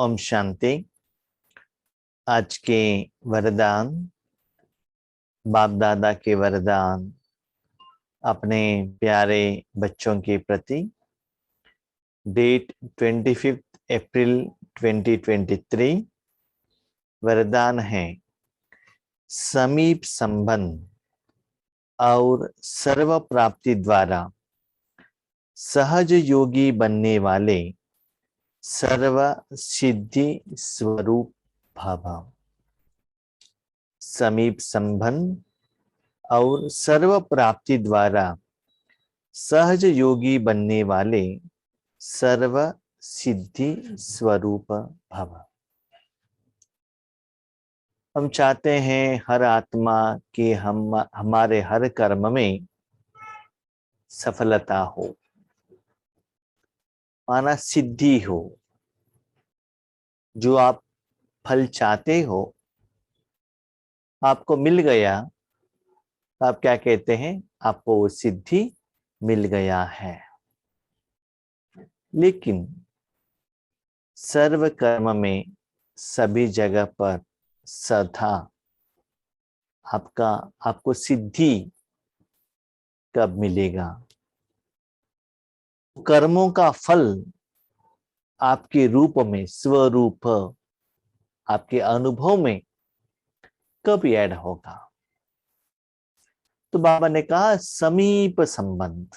ओम शांति। आज के वरदान, बाप दादा के वरदान अपने प्यारे बच्चों के प्रति। डेट 25 अप्रैल 2023। वरदान है समीप संबंध और सर्व प्राप्ति द्वारा सहज योगी बनने वाले सर्व सिद्धि स्वरूप भव। समीप संबंध और सर्व प्राप्ति द्वारा सहज योगी बनने वाले सर्व सिद्धि स्वरूप भव। हम चाहते हैं हर आत्मा कि हमारे हर कर्म में सफलता हो, माना सिद्धि हो। जो आप फल चाहते हो आपको मिल गया तो आप क्या कहते हैं? आपको वो सिद्धि मिल गया है। लेकिन सर्व कर्म में सभी जगह पर सदा आपको सिद्धि कब मिलेगा? कर्मों का फल आपके रूप में, स्वरूप आपके अनुभव में कब ऐड होगा? तो बाबा ने कहा समीप संबंध,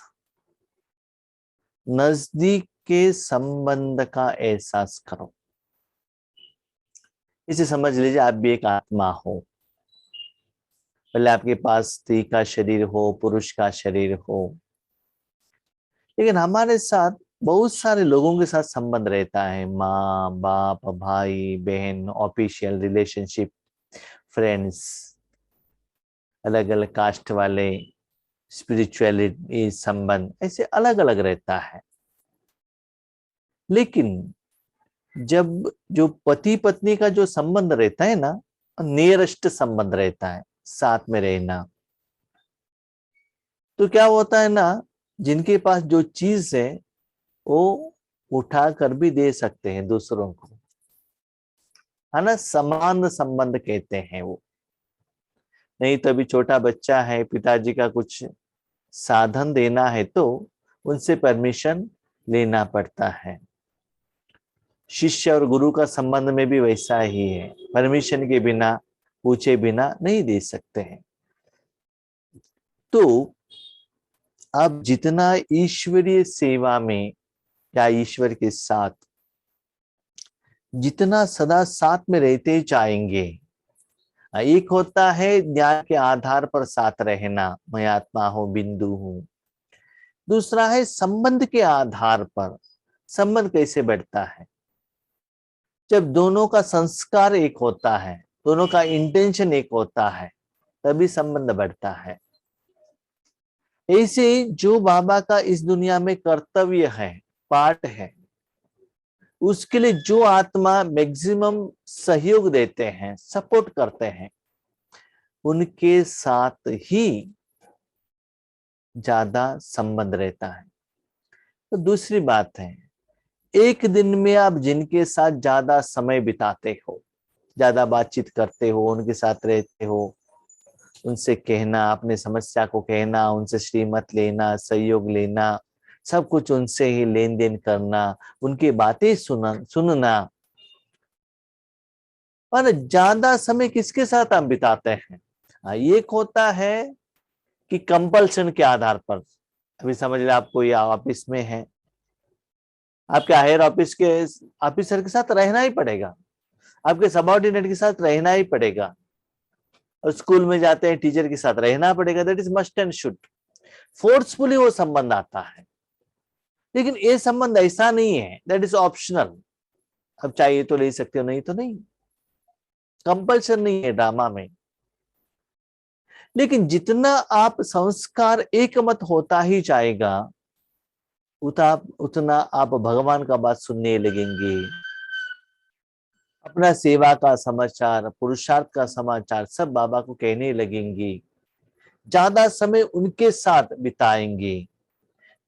नजदीक के संबंध का एहसास करो। इसे समझ लीजिए आप भी एक आत्मा हो। भले आपके पास स्त्री का शरीर हो, पुरुष का शरीर हो, लेकिन हमारे साथ बहुत सारे लोगों के साथ संबंध रहता है। माँ बाप, भाई बहन, ऑफिशियल रिलेशनशिप, फ्रेंड्स, अलग अलग कास्ट वाले, स्पिरिचुअलिटी संबंध, ऐसे अलग अलग रहता है। लेकिन जब जो पति पत्नी का जो संबंध रहता है ना, नियरेस्ट संबंध रहता है, साथ में रहना, तो क्या होता है ना, जिनके पास जो चीज है वो उठा कर भी दे सकते हैं दूसरों को, है ना। समान संबंध कहते हैं वो। नहीं तो अभी छोटा बच्चा है, पिताजी का कुछ साधन देना है तो उनसे परमिशन लेना पड़ता है। शिष्य और गुरु का संबंध में भी वैसा ही है, परमिशन के बिना, पूछे बिना नहीं दे सकते हैं। तो आप जितना ईश्वरीय सेवा में या ईश्वर के साथ जितना सदा साथ में रहते चाहेंगे, एक होता है ज्ञान के आधार पर साथ रहना, मैं आत्मा हूं, बिंदु हूं। दूसरा है संबंध के आधार पर। संबंध कैसे बढ़ता है? जब दोनों का संस्कार एक होता है, दोनों का इंटेंशन एक होता है, तभी संबंध बढ़ता है। ऐसे जो बाबा का इस दुनिया में कर्तव्य है, पार्ट है, उसके लिए जो आत्मा मैक्सिमम सहयोग देते हैं, सपोर्ट करते हैं, उनके साथ ही ज्यादा संबंध रहता है। तो दूसरी बात है, एक दिन में आप जिनके साथ ज्यादा समय बिताते हो, ज्यादा बातचीत करते हो, उनके साथ रहते हो, उनसे कहना, अपने समस्या को कहना, उनसे श्रीमत लेना, सहयोग लेना, सब कुछ उनसे ही लेन देन करना, उनकी बातें सुनना, और ज्यादा समय किसके साथ आप बिताते हैं? एक होता है कि कंपल्सन के आधार पर। अभी समझ ले आप कोई ऑफिस में है, आपके हायर ऑफिस के ऑफिसर के साथ रहना ही पड़ेगा, आपके सबऑर्डिनेट के साथ रहना ही पड़ेगा, और स्कूल में जाते हैं टीचर के साथ रहना पड़ेगा। That is must and should. Forcefully वो संबंध आता है। लेकिन ये संबंध ऐसा नहीं है, दैट इज ऑप्शनल। अब चाहिए तो ले सकते हो, नहीं तो नहीं। कंपल्सन नहीं है ड्रामा में। लेकिन जितना आप संस्कार एक मत होता ही जाएगा, उतना आप भगवान का बात सुनने लगेंगे, अपना सेवा का समाचार, पुरुषार्थ का समाचार सब बाबा को कहने लगेंगे, ज्यादा समय उनके साथ बिताएंगे।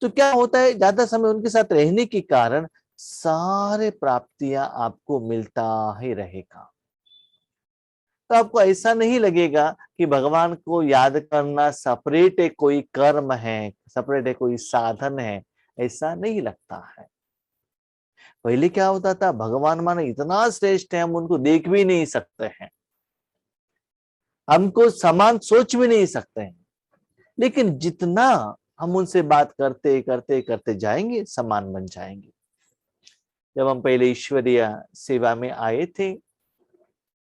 तो क्या होता है, ज्यादा समय उनके साथ रहने के कारण सारे प्राप्तियां आपको मिलता ही रहेगा। तो आपको ऐसा नहीं लगेगा कि भगवान को याद करना सेपरेट है, कोई कर्म है, सेपरेट है, कोई साधन है, ऐसा नहीं लगता है। पहले क्या होता था, भगवान माने इतना श्रेष्ठ है, हम उनको देख भी नहीं सकते हैं, हमको समान सोच भी नहीं सकते हैं, लेकिन जितना हम उनसे बात करते करते करते जाएंगे, समान बन जाएंगे। जब हम पहले ईश्वरीय सेवा में आए थे,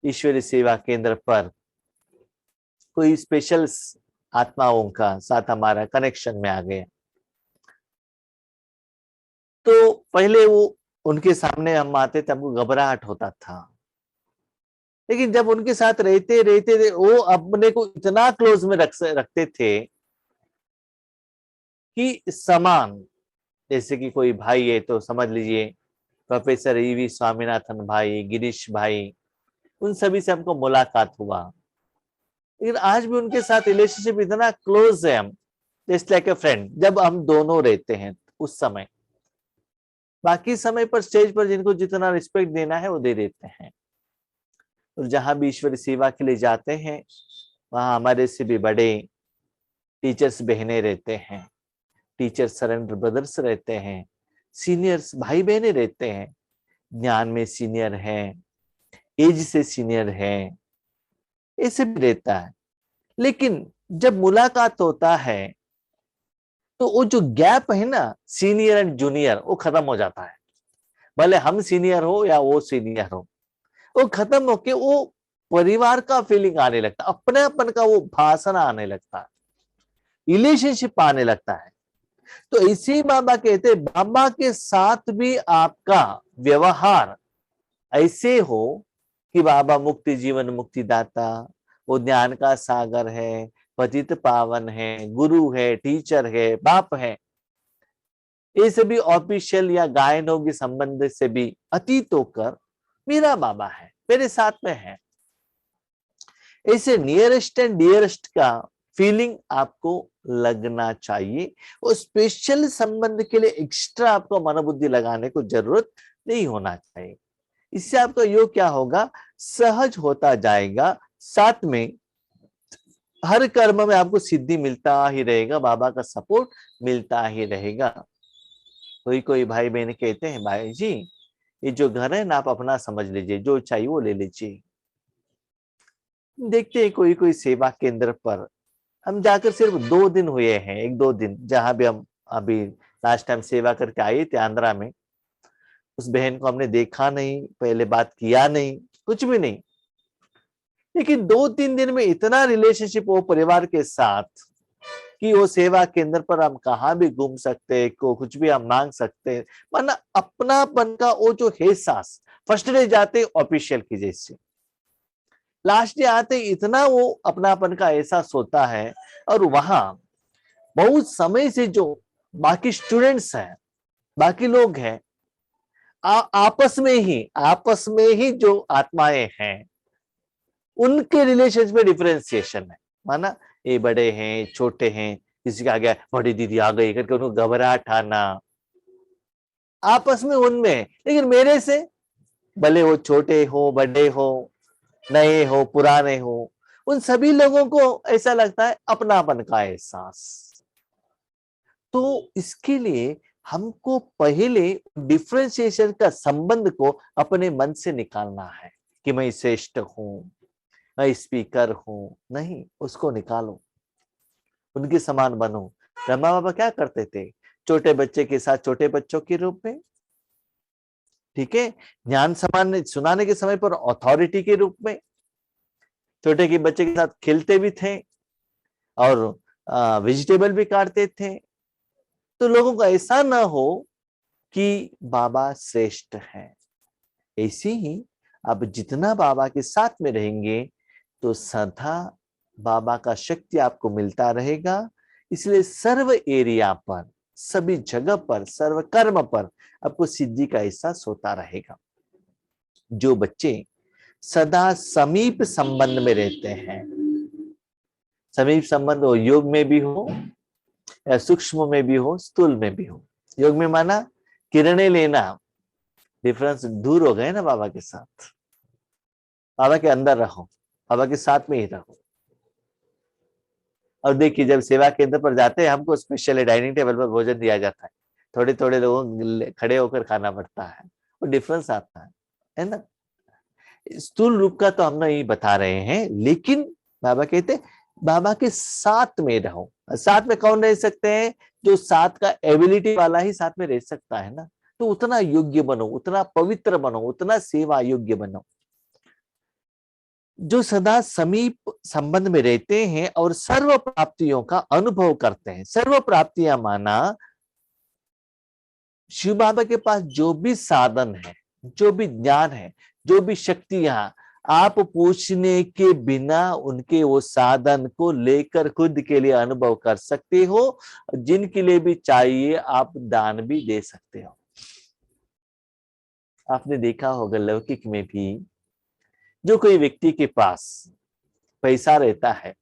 ईश्वरीय सेवा केंद्र पर कोई स्पेशल आत्माओं का साथ हमारा कनेक्शन में आ गया, तो पहले वो उनके सामने हम आते थे, हमको घबराहट होता था, लेकिन जब उनके साथ रहते रहते थे, वो अपने को इतना क्लोज में रखते थे कि समान, जैसे कि कोई भाई है तो समझ लीजिए प्रोफेसर ईवी स्वामीनाथन भाई, गिरीश भाई, उन सभी से हमको मुलाकात हुआ, लेकिन आज भी उनके साथ रिलेशनशिप इतना क्लोज है, हम जस्ट लाइक ए फ्रेंड, जब हम दोनों रहते हैं उस समय। बाकी समय पर स्टेज पर जिनको जितना रिस्पेक्ट देना है वो दे देते हैं, और जहां भी ईश्वरी सेवा के लिए जाते हैं, वहां हमारे से भी बड़े टीचर्स बहने रहते हैं, टीचर सरेंडर ब्रदर्स रहते हैं, सीनियर्स भाई बहने रहते हैं, ज्ञान में सीनियर है, एज से सीनियर है, ऐसे भी रहता है। लेकिन जब मुलाकात होता है तो वो जो गैप है ना, सीनियर एंड जूनियर, वो खत्म हो जाता है। भले हम सीनियर हो या वो सीनियर हो, वो खत्म होके वो परिवार का फीलिंग आने लगता है, अपनेपन का वो भाषण आने लगता है, रिलेशनशिप आने लगता है। तो इसी बाबा कहते हैं, बाबा के साथ भी आपका व्यवहार ऐसे हो कि बाबा मुक्ति जीवन मुक्ति दाता, वो ज्ञान का सागर है, पतित पावन है, गुरु है, टीचर है, बाप है, ये सभी ऑफिशियल या गायनों के संबंध से भी अतीत होकर मेरा बाबा है, मेरे साथ में है, ऐसे नियरेस्ट एंड डियरेस्ट का फीलिंग आपको लगना चाहिए। वो स्पेशल संबंध के लिए एक्स्ट्रा आपको मनोबुद्धि लगाने को जरूरत नहीं होना चाहिए। इससे आपका योग क्या होगा, सहज होता जाएगा, साथ में हर कर्म में आपको सिद्धि मिलता ही रहेगा, बाबा का सपोर्ट मिलता ही रहेगा। कोई कोई भाई बहन कहते हैं, भाई जी ये जो घर है ना, आप अपना समझ लीजिए, जो चाहिए वो ले लीजिए। देखते हैं कोई कोई सेवा केंद्र पर हम जाकर सिर्फ 2 दिन हुए हैं, 1-2 दिन, जहां भी हम अभी लास्ट टाइम सेवा करके आए थे आंध्रा में, उस बहन को हमने देखा नहीं, पहले बात किया नहीं, कुछ भी नहीं, लेकिन 2-3 दिन में इतना रिलेशनशिप वो परिवार के साथ कि वो सेवा केंद्र पर हम कहाँ भी घूम सकते, को कुछ भी हम मांग सकते, वरना अपनापन का वो जो एहसास, फर्स्ट डे जाते ऑफिशियल की जैसे, लास्ट डे आते इतना वो अपनापन का एहसास होता है। और वहां बहुत समय से जो बाकी स्टूडेंट्स हैं, बाकी लोग हैं, आपस में ही जो आत्माएं हैं, उनके रिलेशन में डिफरेंशिएशन है, माना ये बड़े हैं, छोटे हैं, किसी का आ गया बड़ी दीदी आ गई करके उनको घबराहट आना, आपस में उनमें, लेकिन मेरे से भले वो छोटे हो, बड़े हो, नए हो, पुराने हो, उन सभी लोगों को ऐसा लगता है अपनापन का एहसास। तो इसके लिए हमको पहले डिफरेंशिएशन का संबंध को अपने मन से निकालना है कि मैं श्रेष्ठ हूं, मैं स्पीकर हूं, नहीं, उसको निकालो, उनके समान बनो। ब्रह्मा बाबा क्या करते थे, छोटे बच्चे के साथ छोटे बच्चों के रूप में, ठीक है, ज्ञान समान सुनाने के समय पर अथॉरिटी के रूप में, छोटे के बच्चे के साथ खेलते भी थे और वेजिटेबल भी काटते थे, तो लोगों को ऐसा ना हो कि बाबा श्रेष्ठ है। ऐसे ही आप जितना बाबा के साथ में रहेंगे तो सदा बाबा का शक्ति आपको मिलता रहेगा। इसलिए सर्व एरिया पर, सभी जगह पर, सर्व कर्म पर आपको सिद्धि का एहसास होता रहेगा। जो बच्चे सदा समीप संबंध में रहते हैं, समीप संबंध हो, योग में भी हो या सूक्ष्म में भी हो, स्थूल में भी हो। योग में माना किरणें लेना, डिफरेंस दूर हो गए ना बाबा के साथ। बाबा के अंदर रहो, बाबा के साथ में ही रहो। और देखिए जब सेवा केंद्र पर जाते हैं हमको स्पेशली डाइनिंग टेबल पर भोजन दिया जाता है, थोड़े थोड़े लोगों खड़े होकर खाना पड़ता है, वो डिफरेंस आता है ना। स्थूल रूप का तो हम नहीं बता रहे हैं, लेकिन बाबा कहते बाबा के साथ में रहो। साथ में कौन रह सकते हैं? जो साथ का एबिलिटी वाला ही साथ में रह सकता है ना। तो उतना योग्य बनो, उतना पवित्र बनो, उतना सेवा योग्य बनो। जो सदा समीप संबंध में रहते हैं और सर्व प्राप्तियों का अनुभव करते हैं। सर्व प्राप्तियां माना शिव बाबा के पास जो भी साधन है, जो भी ज्ञान है, जो भी शक्तियां, आप पूछने के बिना उनके वो साधन को लेकर खुद के लिए अनुभव कर सकते हो। जिनके लिए भी चाहिए आप दान भी दे सकते हो। आपने देखा होगा लौकिक में भी जो कोई व्यक्ति के पास पैसा रहता है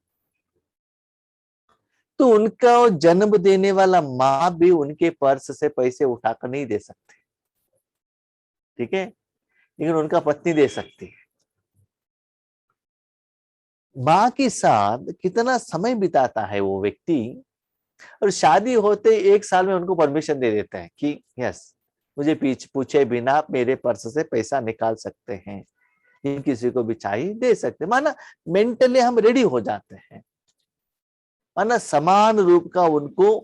तो उनका जन्म देने वाला माँ भी उनके पर्स से पैसे उठाकर नहीं दे सकते, ठीक है, लेकिन उनका पत्नी दे सकती है। माँ के साथ कितना समय बिताता है वो व्यक्ति, और शादी होते 1 साल में उनको परमिशन दे देता है कि यस, मुझे पूछे बिना आप मेरे पर्स से पैसा निकाल सकते हैं, किसी को भी चाहिए दे सकते। माना मेंटली हम रेडी हो जाते हैं, माना समान रूप का उनको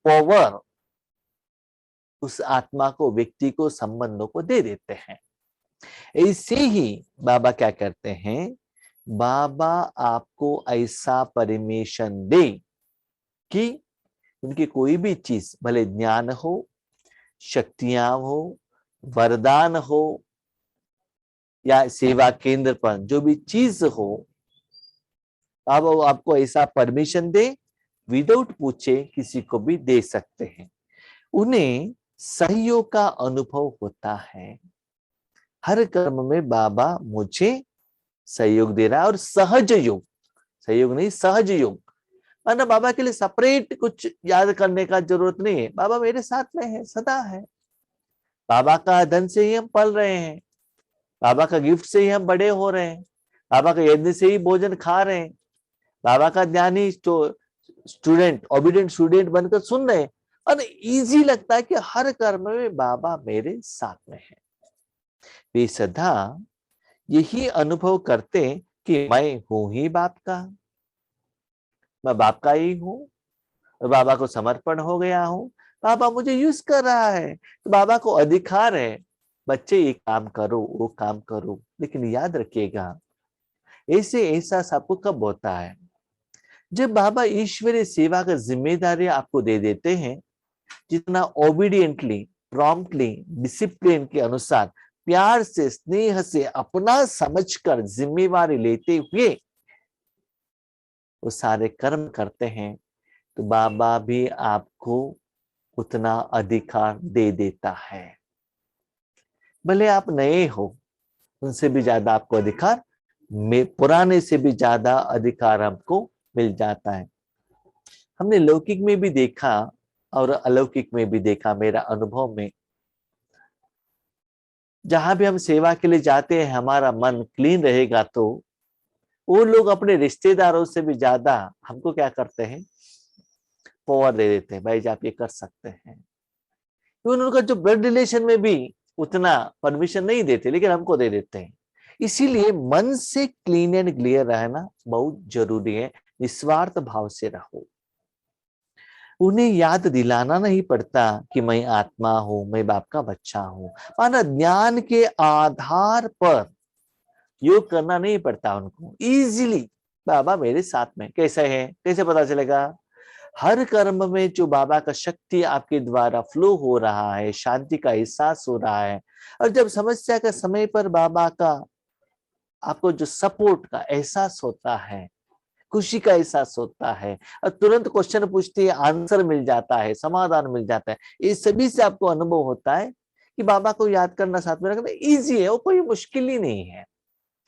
पावर उस आत्मा को, व्यक्ति को, संबंधों को दे देते हैं। ऐसे ही बाबा क्या करते हैं, बाबा आपको ऐसा परमिशन दे कि उनकी कोई भी चीज, भले ज्ञान हो, शक्तियां हो, वरदान हो, या सेवा केंद्र पर जो भी चीज हो, बाबा वो आपको ऐसा परमिशन दे, विदाउट पूछे किसी को भी दे सकते हैं। उन्हें सहयोग का अनुभव होता है। हर कर्म में बाबा मुझे सहयोग दे रहा है, और सहज योग, सहयोग नहीं सहज योग, माना बाबा के लिए सेपरेट कुछ याद करने का जरूरत नहीं है। बाबा मेरे साथ में है, सदा है। बाबा का धन से ही हम पल रहे हैं, बाबा का गिफ्ट से ही हम बड़े हो रहे हैं, बाबा का यज्ञ से ही भोजन खा रहे हैं, बाबा का ज्ञानी स्टूडेंट, ओबीडिएंट स्टूडेंट बनकर सुन रहे हैं। और इजी लगता है कि हर कर्म में बाबा मेरे साथ में है। वे सदा यही अनुभव करते कि मैं हूं ही बाप का, मैं बाप का ही हूं, बाबा को समर्पण हो गया हूं, बाबा मुझे यूज कर रहा है। तो बाबा को अधिकार है, बच्चे ये काम करो, वो काम करो। लेकिन याद रखिएगा, ऐसे एहसास आपको कब होता है? जब बाबा ईश्वरीय सेवा का जिम्मेदारी आपको दे देते हैं। जितना ओबीडियंटली, प्रॉम्प्टली, डिसिप्लिन के अनुसार, प्यार से, स्नेह से, अपना समझकर जिम्मेवारी लेते हुए वो सारे कर्म करते हैं, तो बाबा भी आपको उतना अधिकार दे देता है। भले आप नए हो, उनसे भी ज्यादा आपको अधिकार, पुराने से भी ज्यादा अधिकार हमको मिल जाता है। हमने लौकिक में भी देखा और अलौकिक में भी देखा। मेरा अनुभव में, जहां भी हम सेवा के लिए जाते हैं, हमारा मन क्लीन रहेगा तो वो लोग अपने रिश्तेदारों से भी ज्यादा हमको क्या करते हैं, पावर दे देते हैं। भाई जी आप ये कर सकते हैं। उनका जो ब्लड रिलेशन में भी उतना परमिशन नहीं देते, लेकिन हमको दे देते हैं। इसीलिए मन से क्लीन एंड क्लियर रहना बहुत जरूरी है। निस्वार्थ भाव से रहो। उन्हें याद दिलाना नहीं पड़ता कि मैं आत्मा हूं, मैं बाप का बच्चा हूं। माना ज्ञान के आधार पर योग करना नहीं पड़ता उनको। इजीली बाबा मेरे साथ में। कैसे है, कैसे पता चलेगा? हर कर्म में जो बाबा का शक्ति आपके द्वारा फ्लो हो रहा है, शांति का एहसास हो रहा है, और जब समस्या का समय पर बाबा का आपको जो सपोर्ट का एहसास होता है, खुशी का एहसास होता है, और तुरंत क्वेश्चन पूछते ही आंसर मिल जाता है, समाधान मिल जाता है, इस सभी से आपको अनुभव होता है कि बाबा को याद करना, साथ में रखना इजी है, वो कोई मुश्किल ही नहीं है।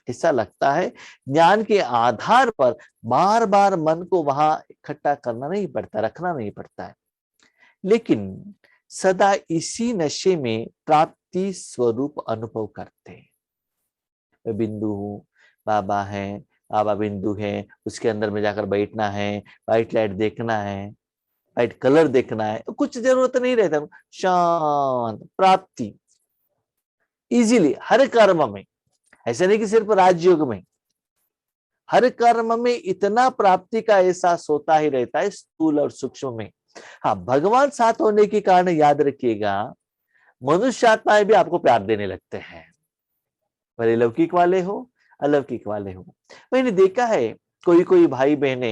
ऐसा लगता है ज्ञान के आधार पर बार बार मन को वहां इकट्ठा करना नहीं पड़ता, रखना नहीं पड़ता है। लेकिन सदा इसी नशे में प्राप्ति स्वरूप अनुभव करते हैं। मैं बिंदु हूँ, बाबा है, बाबा बिंदु है, उसके अंदर में जाकर बैठना है, व्हाइट लाइट देखना है, व्हाइट कलर देखना है, कुछ जरूरत नहीं रहता, शांत प्राप्ति इजीली हर कर्म में। ऐसा नहीं कि सिर्फ राजयोग में, हर कर्म में इतना प्राप्ति का एहसास होता ही रहता है, स्थूल और सूक्ष्म में। हाँ, भगवान साथ होने के कारण याद रखिएगा, मनुष्य आत्माएं भी आपको प्यार देने लगते हैं, भले लौकिक वाले हो अलौकिक वाले हो। मैंने देखा है कोई कोई भाई बहने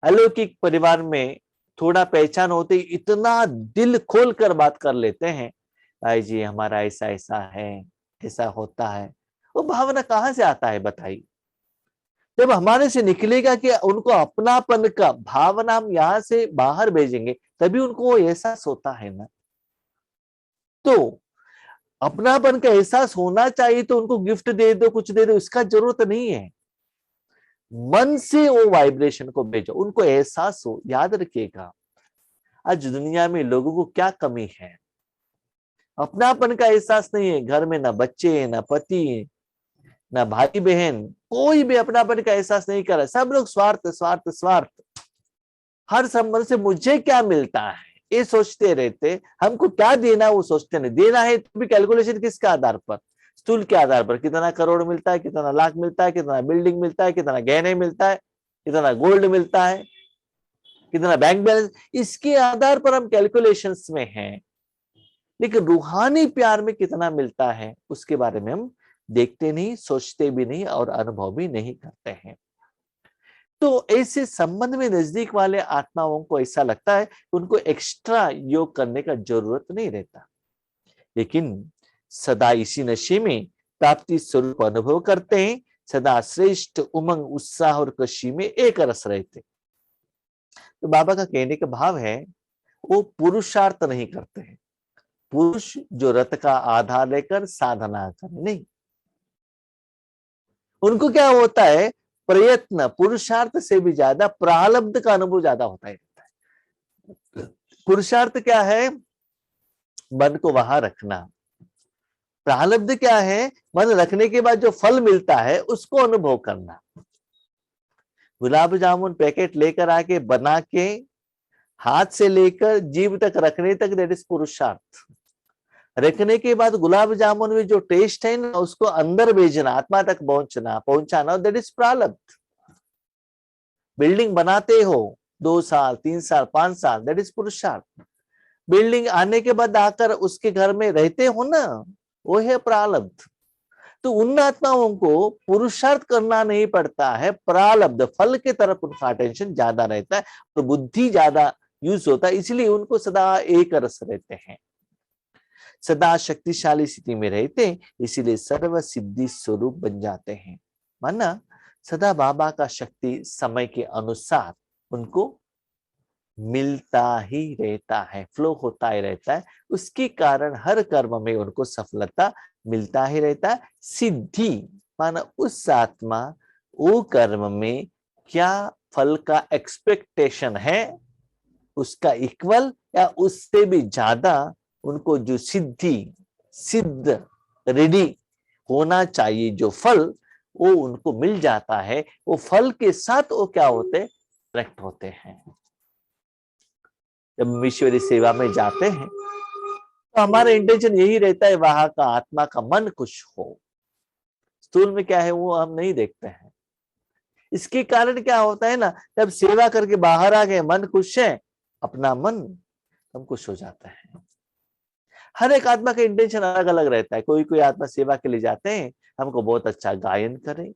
अलौकिक परिवार में थोड़ा पहचान होते इतना दिल खोल कर बात कर लेते हैं, भाई जी हमारा ऐसा ऐसा है, ऐसा होता है। वो भावना कहाँ से आता है बताइए? जब हमारे से निकलेगा कि उनको अपनापन का भावना हम यहां से बाहर भेजेंगे, तभी उनको वो एहसास होता है ना। तो अपनापन का एहसास होना चाहिए, तो उनको गिफ्ट दे दो, कुछ दे दो, इसका जरूरत नहीं है। मन से वो वाइब्रेशन को भेजो, उनको एहसास हो। याद रखिएगा, आज दुनिया में लोगों को क्या कमी है? अपनापन का एहसास नहीं है। घर में ना बच्चे, ना पति, ना भाई बहन, कोई भी अपनापन का एहसास नहीं कर रहा। सब लोग स्वार्थ स्वार्थ स्वार्थ, हर संबंध से मुझे क्या मिलता है ये सोचते रहते, हमको क्या देना वो सोचते नहीं। देना है तो भी कैलकुलेशन किसके आधार पर? स्थूल के आधार पर, कितना करोड़ मिलता है, कितना लाख मिलता है, कितना बिल्डिंग मिलता है, कितना गहने मिलता है, कितना गोल्ड मिलता है, कितना बैंक बैलेंस, इसके आधार पर हम कैलकुलेशंस में हैं। लेकिन रूहानी प्यार में कितना मिलता है उसके बारे में हम देखते नहीं, सोचते भी नहीं और अनुभव भी नहीं करते हैं। तो ऐसे संबंध में नजदीक वाले आत्माओं को ऐसा लगता है कि उनको एक्स्ट्रा योग करने का जरूरत नहीं रहता, लेकिन सदा इसी नशे में प्राप्ति स्वरूप अनुभव करते हैं, सदा श्रेष्ठ उमंग उत्साह और खुशी में एक रस रहते। तो बाबा का कहने का भाव है, वो पुरुषार्थ नहीं करते हैं, पुरुष जो रथ का आधार लेकर साधना करे नहीं। उनको क्या होता है, प्रयत्न पुरुषार्थ से भी ज्यादा प्रारब्ध का अनुभव ज्यादा होता है। पुरुषार्थ क्या है? मन को वहां रखना। प्रारब्ध क्या है? मन रखने के बाद जो फल मिलता है उसको अनुभव करना। गुलाब जामुन पैकेट लेकर आके बना के हाथ से लेकर जीभ तक रखने तक, दैट इज पुरुषार्थ। रखने के बाद गुलाब जामुन में जो टेस्ट है ना, उसको अंदर भेजना, आत्मा तक पहुंचाना, दैट इज प्रारब्ध। बिल्डिंग बनाते हो 2 साल 3 साल 5 साल, दैट इज पुरुषार्थ। बिल्डिंग आने के बाद आकर उसके घर में रहते हो ना, वो है प्रारब्ध। तो उन आत्माओं को पुरुषार्थ करना नहीं पड़ता है, प्रारब्ध फल के तरफ उनका अटेंशन ज्यादा रहता है, तो बुद्धि ज्यादा यूज होता है, इसलिए उनको सदा एक रस रहते हैं, सदा शक्तिशाली स्थिति में रहते हैं, इसीलिए सर्व सिद्धि स्वरूप बन जाते हैं। माना सदा बाबा का शक्ति समय के अनुसार उनको मिलता ही रहता है, फ्लो होता ही रहता है, उसके कारण हर कर्म में उनको सफलता मिलता ही रहता है। सिद्धि माना उस आत्मा वो कर्म में क्या फल का एक्सपेक्टेशन है, उसका इक्वल या उससे भी ज्यादा उनको जो सिद्ध रेडी होना चाहिए, जो फल वो उनको मिल जाता है। वो फल के साथ वो क्या होते, कनेक्ट होते हैं। जब ईश्वरी सेवा में जाते हैं तो हमारा इंटेंशन यही रहता है, वहां का आत्मा का मन खुश हो। स्थूल में क्या है वो हम नहीं देखते हैं। इसके कारण क्या होता है ना, जब सेवा करके बाहर आ गए, मन खुश है, अपना मन हम खुश हो जाता है। हर एक आत्मा का इंटेंशन अलग अलग रहता है। कोई कोई आत्मा सेवा के लिए जाते हैं, हमको बहुत अच्छा गायन करें।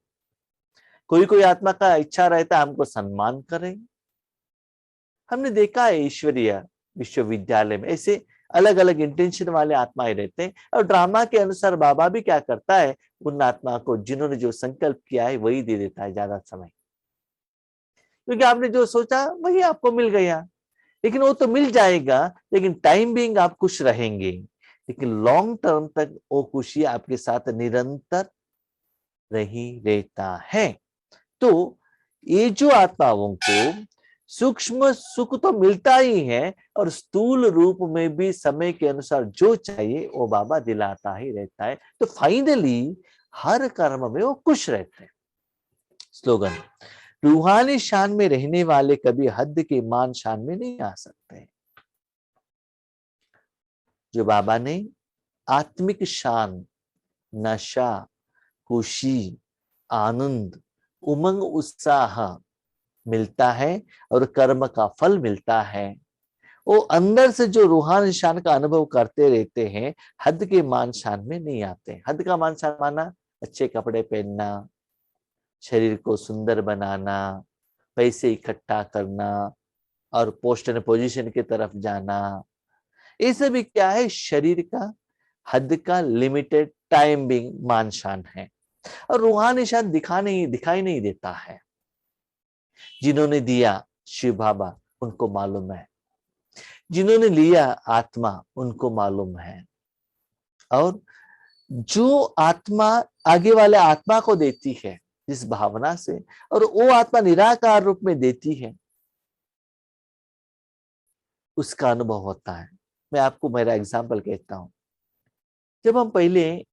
कोई कोई आत्मा का इच्छा रहता है हमको सम्मान करें। हमने देखा है ईश्वरीय विश्वविद्यालय में ऐसे अलग अलग इंटेंशन वाले आत्माएं रहते हैं, और ड्रामा के अनुसार बाबा भी क्या करता है, उन आत्मा को जिन्होंने जो संकल्प किया है वही दे देता है ज्यादा समय, क्योंकि आपने जो सोचा वही आपको मिल गया। लेकिन वो तो मिल जाएगा, लेकिन टाइम बीइंग आप खुश रहेंगे, लेकिन लॉन्ग टर्म तक वो खुशी आपके साथ निरंतर रही रहता है। तो ये जो आत्माओं को सूक्ष्म सुख तो मिलता ही है और स्थूल रूप में भी समय के अनुसार जो चाहिए वो बाबा दिलाता ही रहता है। तो फाइनली हर कर्म में वो खुश रहते हैं। स्लोगन, रूहानी शान में रहने वाले कभी हद के मान शान में नहीं आ सकते। जो बाबा ने आत्मिक शान, नशा, खुशी, आनंद, उमंग, उत्साह मिलता है और कर्म का फल मिलता है, वो अंदर से जो रूहानी शान का अनुभव करते रहते हैं, हद के मान शान में नहीं आते। हद का मान शान माना अच्छे कपड़े पहनना, शरीर को सुंदर बनाना, पैसे इकट्ठा करना और पोस्ट एंड पोजीशन की तरफ जाना, ये सब क्या है? शरीर का, हद का, लिमिटेड टाइम बिंग मान शान है। और रूहानी शान दिखाई नहीं देता है। जिन्होंने दिया शिव बाबा उनको मालूम है, जिन्होंने लिया आत्मा उनको मालूम है। और जो आत्मा आगे वाले आत्मा को देती है जिस भावना से, और वो आत्मा निराकार रूप में देती है, उसका अनुभव होता है। मैं आपको मेरा एग्जाम्पल कहता हूं। जब हम पहले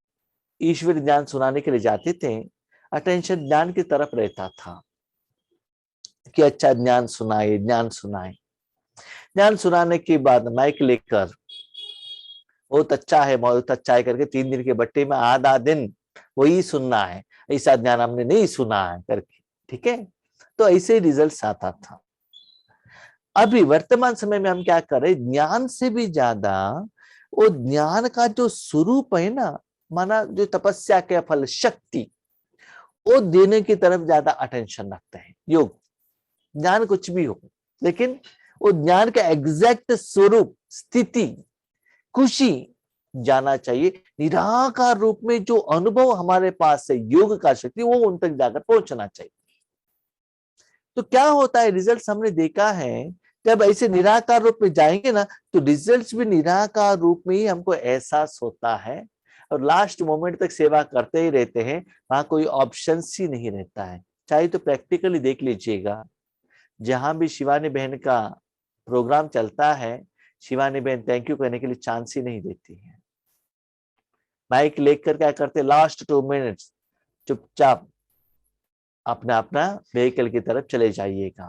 ईश्वर ज्ञान सुनाने के लिए जाते थे, अटेंशन ज्ञान की तरफ रहता था कि अच्छा ज्ञान सुनाए, ज्ञान सुनाए। ज्ञान सुनाने के बाद माइक लेकर बहुत अच्छा है, बहुत अच्छा है करके 3 दिन के बट्टे में आधा दिन वही सुनना है, ऐसा ज्ञान हमने नहीं सुना है करके, ठीक है। तो ऐसे रिजल्ट आता था। अभी वर्तमान समय में हम क्या कर रहे, ज्ञान से भी ज्यादा वो ज्ञान का जो स्वरूप है ना, माना जो तपस्या के फल शक्ति, वो देने की तरफ ज्यादा अटेंशन रखते हैं। योग ज्ञान कुछ भी हो, लेकिन वो ज्ञान का एग्जैक्ट स्वरूप, स्थिति, खुशी जाना चाहिए। निराकार रूप में जो अनुभव हमारे पास है, योग का शक्ति, वो उन तक जाकर पहुंचना चाहिए। तो क्या होता है, रिजल्ट्स हमने देखा है, जब ऐसे निराकार रूप में जाएंगे ना, तो रिजल्ट्स भी निराकार रूप में ही हमको एहसास होता है। और लास्ट मोमेंट तक सेवा करते ही रहते हैं, वहां कोई ऑप्शन ही नहीं रहता है। चाहे तो प्रैक्टिकली देख लीजिएगा, जहां भी शिवानी बहन का प्रोग्राम चलता है, शिवानी बहन थैंक यू कहने के लिए चांस ही नहीं देती है। माइक लेकर क्या करते, लास्ट 2 मिनट्स चुपचाप अपना अपना व्हीकल की तरफ चले जाइएगा।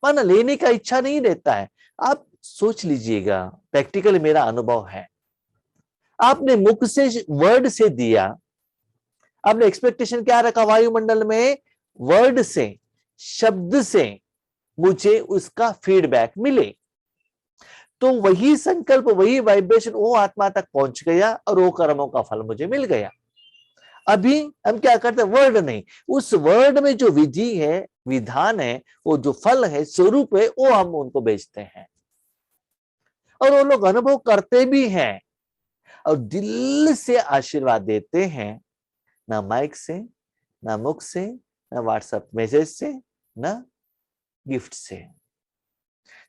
माना लेने का इच्छा नहीं रहता है। आप सोच लीजिएगा, प्रैक्टिकली मेरा अनुभव है, आपने मुख से, वर्ड से दिया, आपने एक्सपेक्टेशन क्या रखा वायुमंडल में, वर्ड से, शब्द से मुझे उसका फीडबैक मिले, तो वही संकल्प, वही वाइब्रेशन वो आत्मा तक पहुंच गया और वो कर्मों का फल मुझे मिल गया। अभी हम क्या करते हैं, वर्ड नहीं, उस वर्ड में जो विधि है, विधान है, वो जो फल है, स्वरूप है, वो हम उनको बेचते हैं और वो लोग अनुभव करते भी हैं और दिल से आशीर्वाद देते हैं, ना माइक से, ना मुख से, ना व्हाट्सएप मैसेज से, ना गिफ्ट से।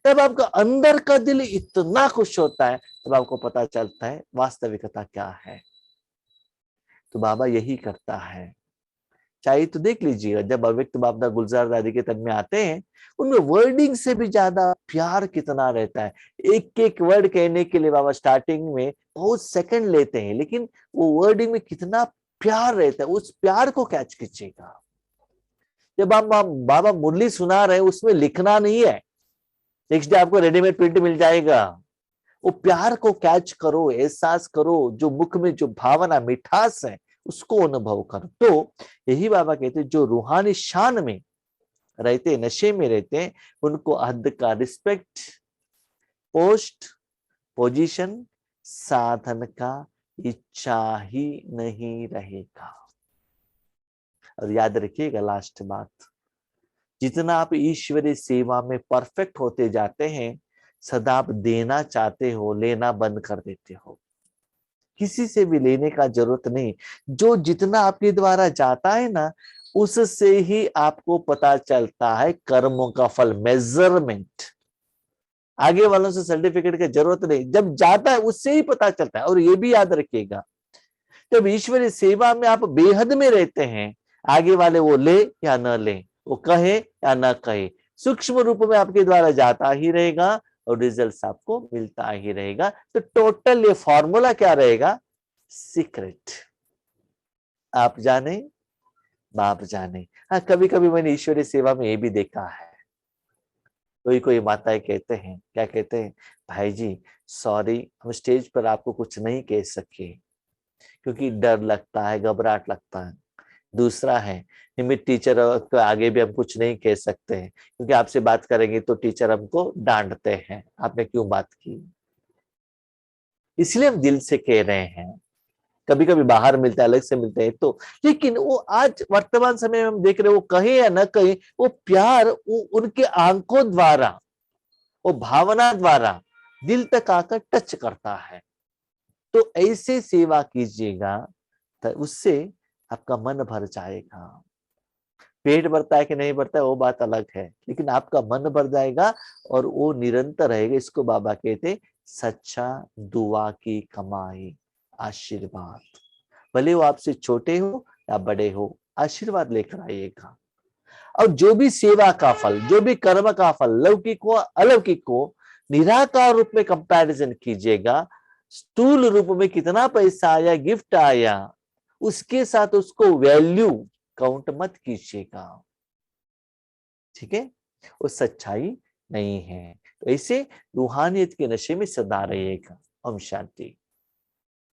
तब आपका अंदर का दिल इतना खुश होता है, तब आपको पता चलता है वास्तविकता क्या है। तो बाबा यही करता है। चाहे तो देख लीजिएगा, जब अव्यक्त बाबा गुलजार दादी के तन में आते हैं, उनमें वर्डिंग से भी ज्यादा प्यार कितना रहता है। एक एक वर्ड कहने के लिए बाबा स्टार्टिंग में बहुत सेकंड लेते हैं, लेकिन वो वर्डिंग में कितना प्यार रहता है, उस प्यार को कैच कीजिएगा। जब आप बाबा मुरली सुना रहे हैं, उसमें लिखना नहीं है, नेक्स्ट डे आपको रेडीमेड प्रिंट मिल जाएगा। वो प्यार को कैच करो, एहसास करो, जो मुख में जो भावना, मिठास है, उसको अनुभव करो। तो यही बाबा कहते हैं, जो रूहानी शान में रहते, नशे में रहते हैं, उनको हद का रिस्पेक्ट, पोस्ट, पोजीशन, साधन का इच्छा ही नहीं रहेगा। और याद रखिएगा लास्ट बात, जितना आप ईश्वरीय सेवा में परफेक्ट होते जाते हैं, सदा आप देना चाहते हो, लेना बंद कर देते हो। किसी से भी लेने का जरूरत नहीं। जो जितना आपके द्वारा जाता है ना, उससे ही आपको पता चलता है कर्मों का फल, मेजरमेंट। आगे वालों से सर्टिफिकेट की जरूरत नहीं, जब जाता है उससे ही पता चलता है। और ये भी याद रखिएगा, जब ईश्वरीय सेवा में आप बेहद में रहते हैं, आगे वाले वो ले या न ले, वो कहे या न कहे, सूक्ष्म रूप में आपके द्वारा जाता ही रहेगा और रिजल्ट आपको मिलता ही रहेगा। तो टोटल ये फॉर्मूला क्या रहेगा? सीक्रेट। आप जाने बाप जाने। हाँ, कभी कभी मैंने ईश्वरीय सेवा में ये भी देखा है, कोई कोई माताएं कहते हैं, क्या कहते हैं, भाई जी सॉरी, हम स्टेज पर आपको कुछ नहीं कह सके क्योंकि डर लगता है, घबराहट लगता है। दूसरा है, निमित टीचर के आगे भी हम कुछ नहीं कह सकते हैं क्योंकि आपसे बात करेंगे तो टीचर हमको डांटते हैं, आपने क्यों बात की, इसलिए हम दिल से कह रहे हैं। कभी कभी बाहर मिलता है, अलग से मिलते हैं तो, लेकिन वो आज वर्तमान समय में हम देख रहे हैं, वो कहे या न कहे, वो प्यार वो उनके आंखों द्वारा, वो भावना द्वारा दिल तक आकर टच करता है। तो ऐसे सेवा कीजिएगा तो उससे आपका मन भर जाएगा। पेट भरता है कि नहीं भरता है वो बात अलग है, लेकिन आपका मन भर जाएगा और वो निरंतर रहेगा। इसको बाबा कहते सच्चा दुआ की कमाई, आशीर्वाद। भले वो आपसे छोटे हो या बड़े हो, आशीर्वाद लेकर आइएगा। और जो भी सेवा का फल, जो भी कर्म का फल, लौकिक हो अलौकिक हो, निराकार रूप में कंपैरिजन कीजिएगा। स्थूल रूप में कितना पैसा आया, गिफ्ट आया, उसके साथ उसको वैल्यू काउंट मत कीजिएगा, ठीक है? वो सच्चाई नहीं है। तो ऐसे रूहानियत के नशे में सदा रहिएगा। ओम शांति।